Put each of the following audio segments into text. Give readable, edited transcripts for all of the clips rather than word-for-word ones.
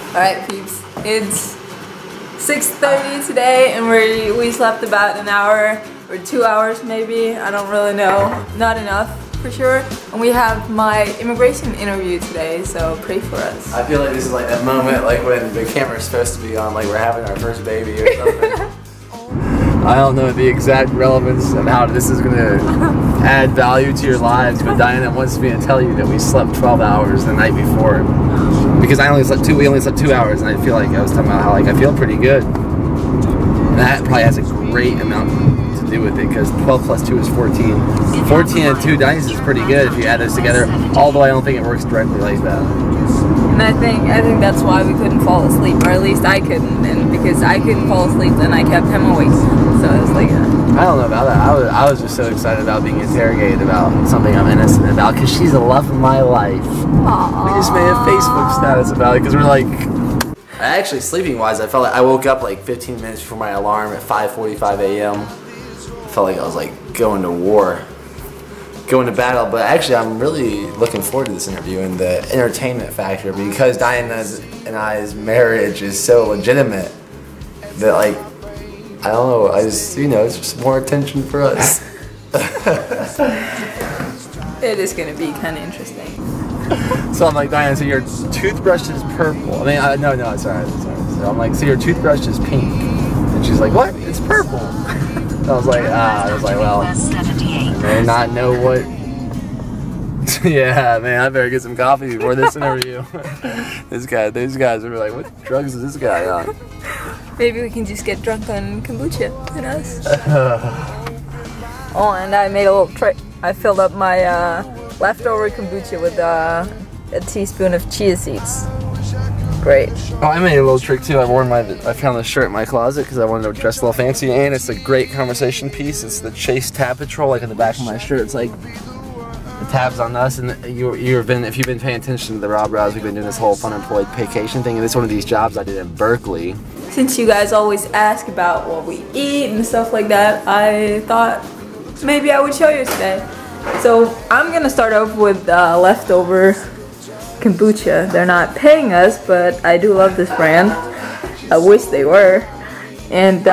Alright peeps, it's 6:30 today and we slept about an hour or 2 hours maybe, I don't really know, not enough for sure. And we have my immigration interview today, so pray for us. I feel like this is like that moment like when the camera's supposed to be on, like we're having our first baby or something. I don't know the exact relevance of how this is going to add value to your lives, but Diana wants me to tell you that we slept 12 hours the night before. Because we only slept 2 hours, and I feel like I was talking about how like I feel pretty good. And that probably has a great amount to do with it, because 12 plus 2 is 14. 14 and 2 dice is pretty good if you add those together, although I don't think it works directly like that. And I think that's why we couldn't fall asleep, or at least I couldn't, and because I couldn't fall asleep, then I kept him awake. So it was like I don't know about that. I was just so excited about being interrogated about something I'm innocent about, because she's the love of my life. Aww. We just made a Facebook status about it, because we're like... Actually, sleeping wise, I felt like I woke up like 15 minutes before my alarm at 5:45 a.m. I felt like I was like going to war, going to battle. But actually, I'm really looking forward to this interview and the entertainment factor, because Diana's and I's marriage is so legitimate that like, I don't know, I just, you know, it's just more attention for us. it is gonna be kind of interesting. So I'm like, Diana, so your toothbrush is purple. I mean, no, sorry. So I'm like, so your toothbrush is pink. And she's like, what? It's purple. And I was like, well, I may not know what. Yeah, man, I better get some coffee before this interview. These guys are like, what drugs is this guy on? Maybe we can just get drunk on kombucha, who knows? Oh, and I made a little trick. I filled up my leftover kombucha with a teaspoon of chia seeds. Great. Oh, I made a little trick too. I found this shirt in my closet because I wanted to dress a little fancy, and it's a great conversation piece. It's the Chase tab patrol, like on the back of my shirt. It's like the tabs on us, and if you've been paying attention to the RawBrahs, we've been doing this whole fun employed vacation thing, and it's one of these jobs I did in Berkeley. Since you guys always ask about what we eat and stuff like that, I thought maybe I would show you today. So I'm gonna start off with leftover kombucha. They're not paying us, but I do love this brand. I wish they were. And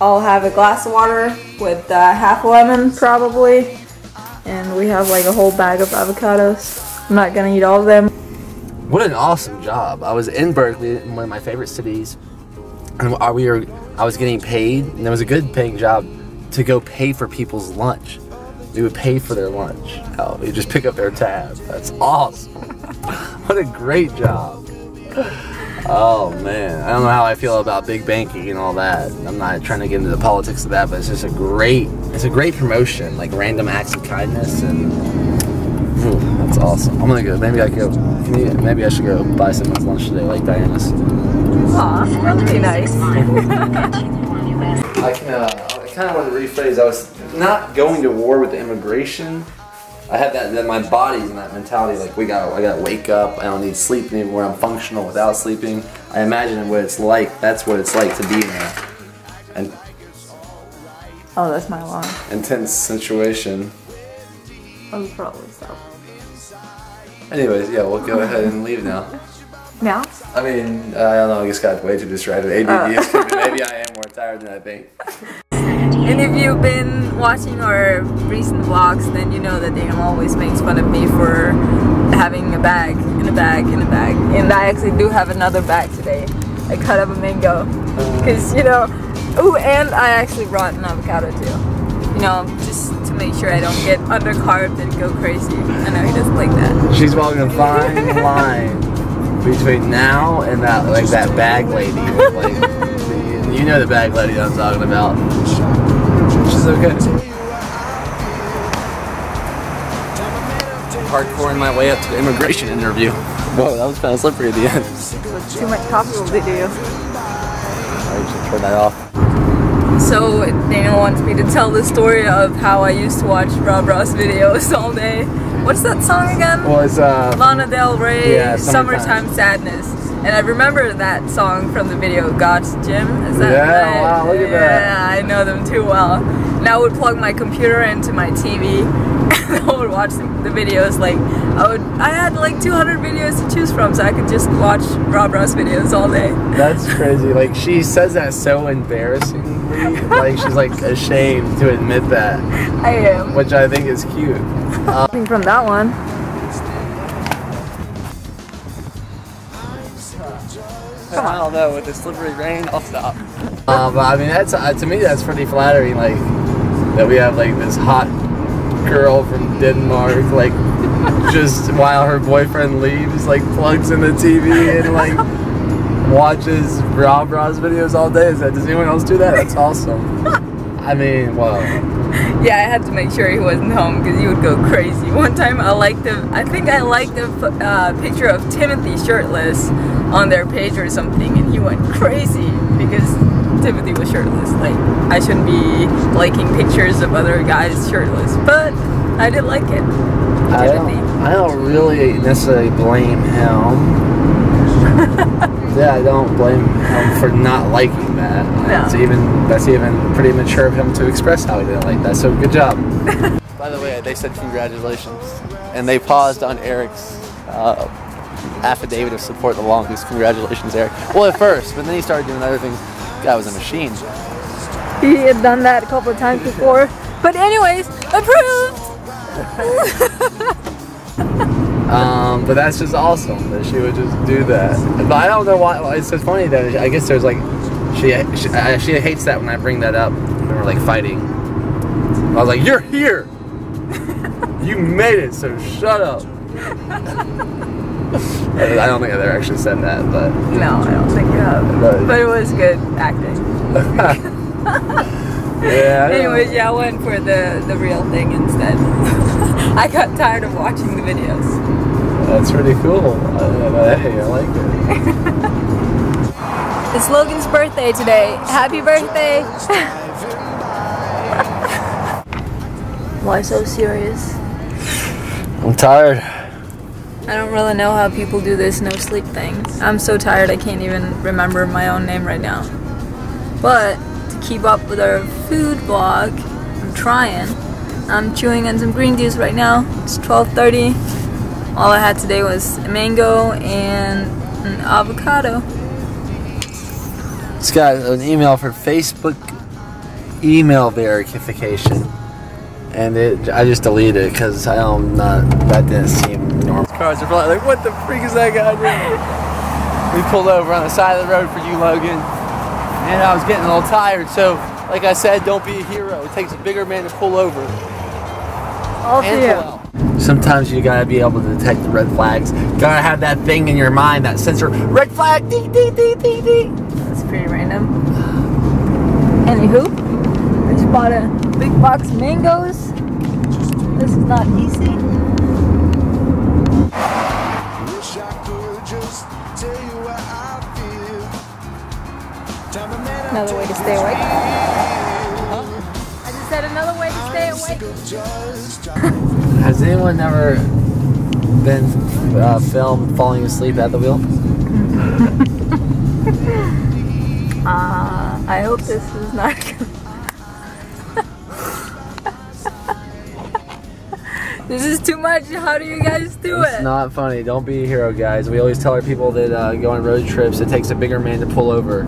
I'll have a glass of water with half a lemon probably. And we have like a whole bag of avocados. I'm not gonna eat all of them. What an awesome job. I was in Berkeley, in one of my favorite cities, and I was getting paid, and it was a good paying job to go pay for people's lunch. We would pay for their lunch. Oh, we just pick up their tab. That's awesome. What a great job. Oh man, I don't know how I feel about big banking and all that. I'm not trying to get into the politics of that, but it's just a great promotion, like random acts of kindness, and that's awesome. I'm gonna go. Maybe I should go buy someone's lunch today, like Diana's. Aw, that would be nice. I kind of want to rephrase. I was not going to war with the immigration. I had that my body's in that mentality, like I gotta wake up, I don't need sleep anymore, I'm functional without sleeping. I imagine what it's like, that's what it's like to be in a oh, that's my alarm. intense situation. I'll probably stop. Anyways, yeah, we'll go ahead and leave now. Now? I mean, I don't know, I just got way too distracted. ADD is creeping. Maybe I am more tired than I think. And if you've been watching our recent vlogs, then you know that Daniel always makes fun of me for having a bag, in a bag. And I actually do have another bag today. I cut up a mango. Because, you know, ooh, and I actually brought an avocado too. You know, just to make sure I don't get undercarved and go crazy. I know he doesn't like that. She's walking a fine line between now and that bag lady. Like, you know the bag lady I'm talking about. She's okay. Hardcore my way up to the immigration interview. Whoa, that was kind of slippery at the end. Too much coffee will do you. I should turn that off. So Daniel wants me to tell the story of how I used to watch RawBrahs videos all day. What's that song again? Well, it's Lana Del Rey, yeah, Summertime Sadness. And I remember that song from the video God's Gym. Is that right? Wow, look at that. Yeah, I know them too well. And I would plug my computer into my TV I would watch the videos. Like I had like 200 videos to choose from, so I could just watch RawBrahs videos all day. That's crazy. Like she says that so embarrassingly, like she's like ashamed to admit that. I am. Which I think is cute. From that one. I don't know, with the slippery rain, I'll stop. But I mean, that's to me that's pretty flattering. Like that we have like this hot girl from Denmark, like just while her boyfriend leaves, like plugs in the TV and like watches RawBrahs videos all day. Does anyone else do that? That's awesome. I mean, wow. Yeah, I had to make sure he wasn't home because he would go crazy. One time I think I liked a picture of Timothy shirtless on their page or something, and he went crazy because Timothy was shirtless. Like, I shouldn't be liking pictures of other guys shirtless, but I did like it. I don't really necessarily blame him. Yeah, I don't blame him for not liking that. No. That's even pretty mature of him to express how he didn't like that. So good job. By the way, they said congratulations, and they paused on Eric's affidavit of support the longest. Congratulations, Eric. Well, at first, but then he started doing other things. Guy was a machine. He had done that a couple of times before. But anyways, approved! But that's just awesome that she would just do that. But I don't know why. It's so funny that I guess there's like she hates that when I bring that up when we're like fighting. I was like, "You're here. You made it. So shut up." I don't think I've ever actually said that, but No, I don't think you have. But it was good acting. Yeah. Anyways, yeah, I went for the real thing instead. I got tired of watching the videos. That's pretty cool. Hey, I like it. It's Logan's birthday today. Happy birthday! Why so serious? I'm tired. I don't really know how people do this no sleep thing. I'm so tired I can't even remember my own name right now. But to keep up with our food vlog, I'm trying. I'm chewing on some green juice right now. It's 12:30. All I had today was a mango and an avocado. Just got an email for Facebook email verification, and I just deleted it because that didn't seem normal. Cars are probably like, what the freak is that guy doing? We pulled over on the side of the road for you, Logan, and I was getting a little tired, so like I said, don't be a hero. It takes a bigger man to pull over. All for you. Sometimes you gotta be able to detect the red flags. Gotta have that thing in your mind, that sensor. Red flag, dee dee dee dee dee. That's pretty random. Anywho, I just bought a big box of mangoes. This is not easy. Another way to stay awake. I just said another way to stay awake. Has anyone ever been filmed falling asleep at the wheel? I hope this is not This is too much. How do you guys do it? It's not funny. Don't be a hero, guys. We always tell our people that go on road trips, it takes a bigger man to pull over.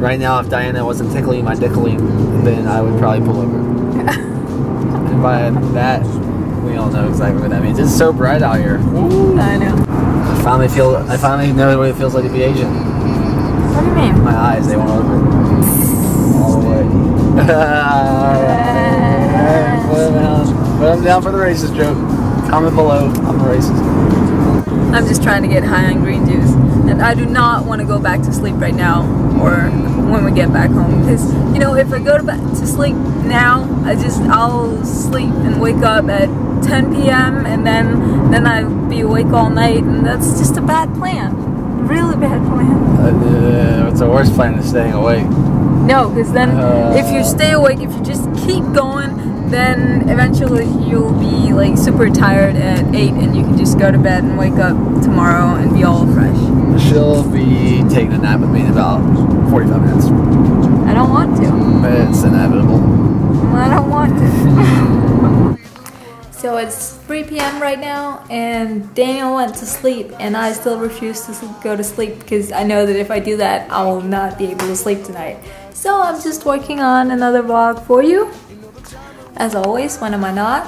Right now, if Diana wasn't tickling my dickling, then I would probably pull over. And by that, we all know exactly what that means. It's so bright out here. Ooh. I know. I finally know what it feels like to be Asian. What do you mean? My eyes, they won't open. All the way. But I'm down for the racist joke. Comment below. I'm a racist. I'm just trying to get high on green juice. And I do not want to go back to sleep right now or when we get back home. Because, you know, if I go to sleep now, I'll sleep and wake up at 10 p.m. and then I'll be awake all night. And that's just a bad plan. Really bad plan. It's the worst plan is staying awake. No, because then if you stay awake, if you just keep going, then eventually you'll be like super tired at 8 and you can just go to bed and wake up tomorrow and be all fresh. She'll be taking a nap with me in about 45 minutes. I don't want to. It's inevitable. I don't want to. So it's 3 p.m. right now, and Daniel went to sleep, and I still refuse to go to sleep because I know that if I do that, I will not be able to sleep tonight. So I'm just working on another vlog for you. As always, when am I not?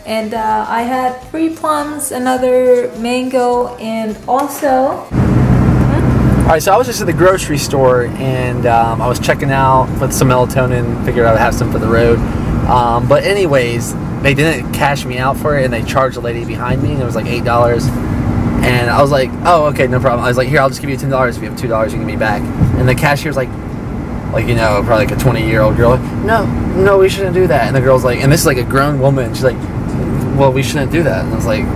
And I had 3 plums, another mango, and also... Alright, so I was just at the grocery store, and I was checking out with some melatonin, figured I would have some for the road. But anyways, they didn't cash me out for it, and they charged the lady behind me, and it was like $8. And I was like, oh, okay, no problem. I was like, here, I'll just give you $10. If you have $2, you can give me back. And the cashier's like, you know, probably like a 20-year-old girl, like, no, we shouldn't do that. And the girl's like, and this is like a grown woman, she's like, well, we shouldn't do that. And I was like,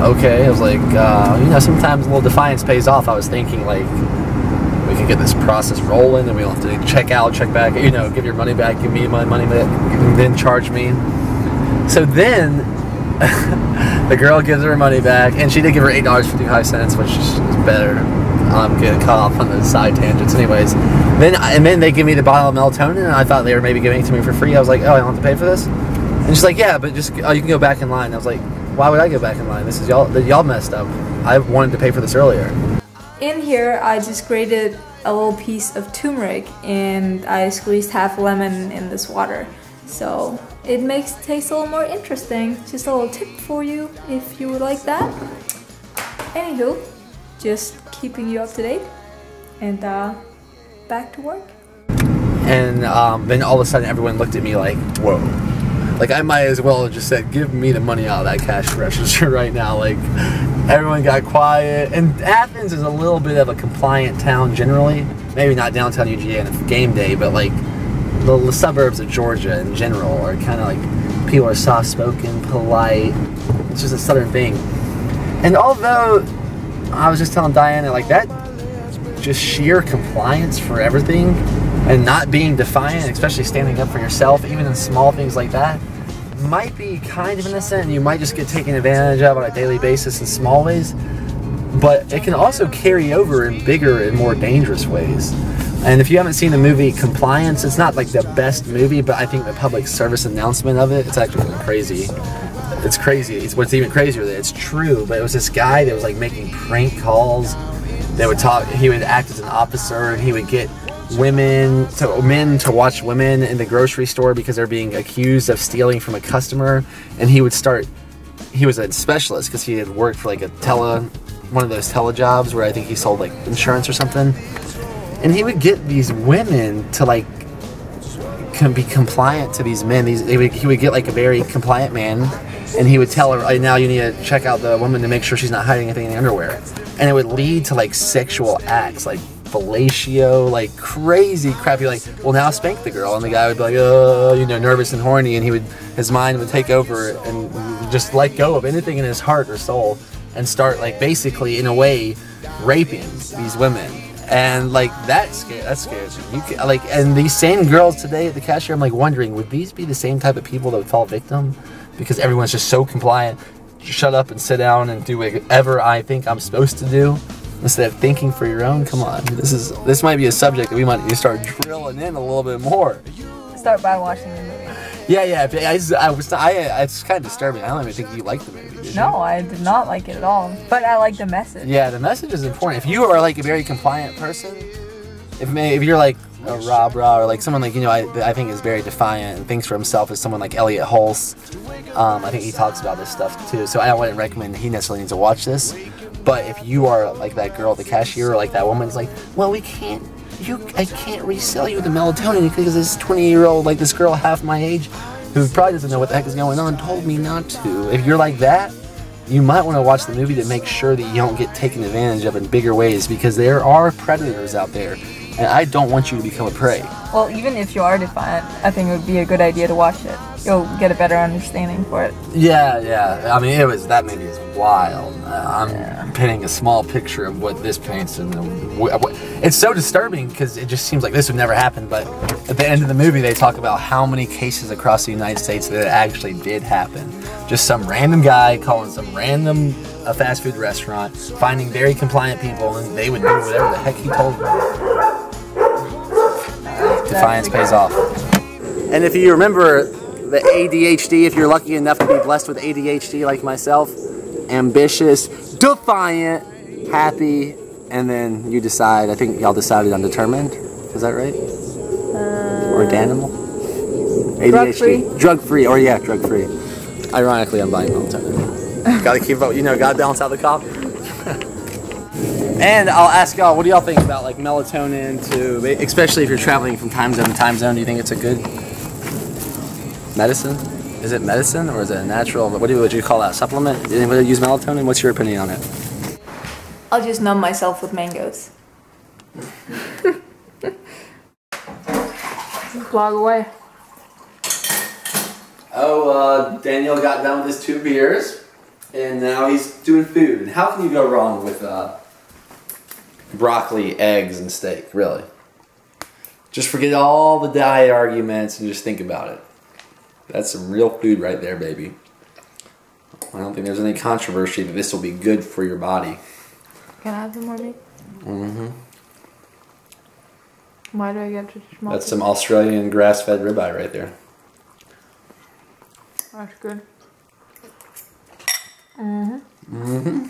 okay. I was like, you know, sometimes a little defiance pays off. I was thinking, like, we can get this process rolling, and we don't have to check out, check back, you know, give your money back, give me my money back, and then charge me. So then the girl gives her money back, and she did give her $8.55, which is better. I'm getting caught off on the side tangents anyways. Then they give me the bottle of melatonin, and I thought they were maybe giving it to me for free. I was like, oh, I don't have to pay for this? And she's like, yeah, but just, oh, you can go back in line. I was like, why would I go back in line? This is y'all messed up. I wanted to pay for this earlier. In here, I just grated a little piece of turmeric, and I squeezed half a lemon in this water. So it makes it taste a little more interesting. Just a little tip for you if you would like that. Anywho, just keeping you up to date, and back to work. And then all of a sudden everyone looked at me like, whoa. Like, I might as well have just said, give me the money out of that cash register right now. Like, everyone got quiet. And Athens is a little bit of a compliant town generally. Maybe not downtown UGA on game day, but like the suburbs of Georgia in general are kind of like, people are soft-spoken, polite. It's just a southern thing. And although I was just telling Diana, like, that just sheer compliance for everything and not being defiant, especially standing up for yourself, even in small things like that, might be kind of innocent, and you might just get taken advantage of on a daily basis in small ways, but it can also carry over in bigger and more dangerous ways. And if you haven't seen the movie Compliance, it's not like the best movie, but I think the public service announcement of it, it's actually crazy. It's crazy. It's what's even crazier that it's true, but it was this guy that was like making prank calls. They would talk, he would act as an officer, and he would get men to watch women in the grocery store because they're being accused of stealing from a customer. And he was a specialist because he had worked for like one of those telejobs where I think he sold like insurance or something. And he would get these women to like be compliant to these men. He would get like a very compliant man, and he would tell her, right now you need to check out the woman to make sure she's not hiding anything in the underwear. And it would lead to like sexual acts, like fellatio, like crazy crap. You're like, well, now spank the girl. And the guy would be like, oh, you know, nervous and horny, and his mind would take over and just let go of anything in his heart or soul and start like basically in a way raping these women. And like that scares me. And these same girls today at the cashier, I'm like wondering, would these be the same type of people that would fall victim? Because everyone's just so compliant. Shut up and sit down and do whatever I think I'm supposed to do instead of thinking for your own. Come on, this might be a subject that we might need to start drilling in a little bit more. Start by watching the movie. Yeah. It's kind of disturbing. I don't even think you liked the movie, did you? No, I did not like it at all. But I like the message. Yeah, the message is important. If you are like a very compliant person, if you're like a RawBrahs or like someone like, you know, I think is very defiant and thinks for himself as someone like Elliot Hulse. I think he talks about this stuff too. So I wouldn't recommend he necessarily needs to watch this. But if you are like that girl at the cashier or like that woman's like, well, I can't resell you the melatonin because this 20-year-old, like this girl half my age, who probably doesn't know what the heck is going on, told me not to. If you're like that, you might want to watch the movie to make sure that you don't get taken advantage of in bigger ways, because there are predators out there, and I don't want you to become a prey. Well, even if you are defiant, I think it would be a good idea to watch it. You'll get a better understanding for it. Yeah. I mean, that movie is wild. I'm painting a small picture of what this paints, and it's so disturbing because it just seems like this would never happen. But at the end of the movie, they talk about how many cases across the United States that it actually did happen. Just some random guy calling some random fast food restaurant, finding very compliant people, and they would do whatever the heck he told them. Defiance pays off. And if you remember the ADHD, if you're lucky enough to be blessed with ADHD like myself, ambitious, defiant, happy, and then you decide, I think y'all decided on determined, is that right? Or Dianiel? ADHD. Drug-free, or yeah, drug-free. Ironically, I'm buying melatonin. Gotta keep up, you know, gotta balance out the coffee. And I'll ask y'all, what do y'all think about like melatonin to, especially if you're traveling from time zone to time zone, do you think it's a good medicine? Is it medicine or is it a natural, what would you call that, supplement? Did anybody use melatonin? What's your opinion on it? I'll just numb myself with mangoes. Vlog away. Oh, Daniel got done with his 2 beers, and now he's doing food. And how can you go wrong with broccoli, eggs, and steak, really? Just forget all the diet arguments and just think about it. That's some real food right there, baby. I don't think there's any controversy that this will be good for your body. Can I have some more meat? Mm-hmm. Why do I get such a small That's some Australian grass-fed ribeye right there. That's good. Mm-hmm. Mm-hmm.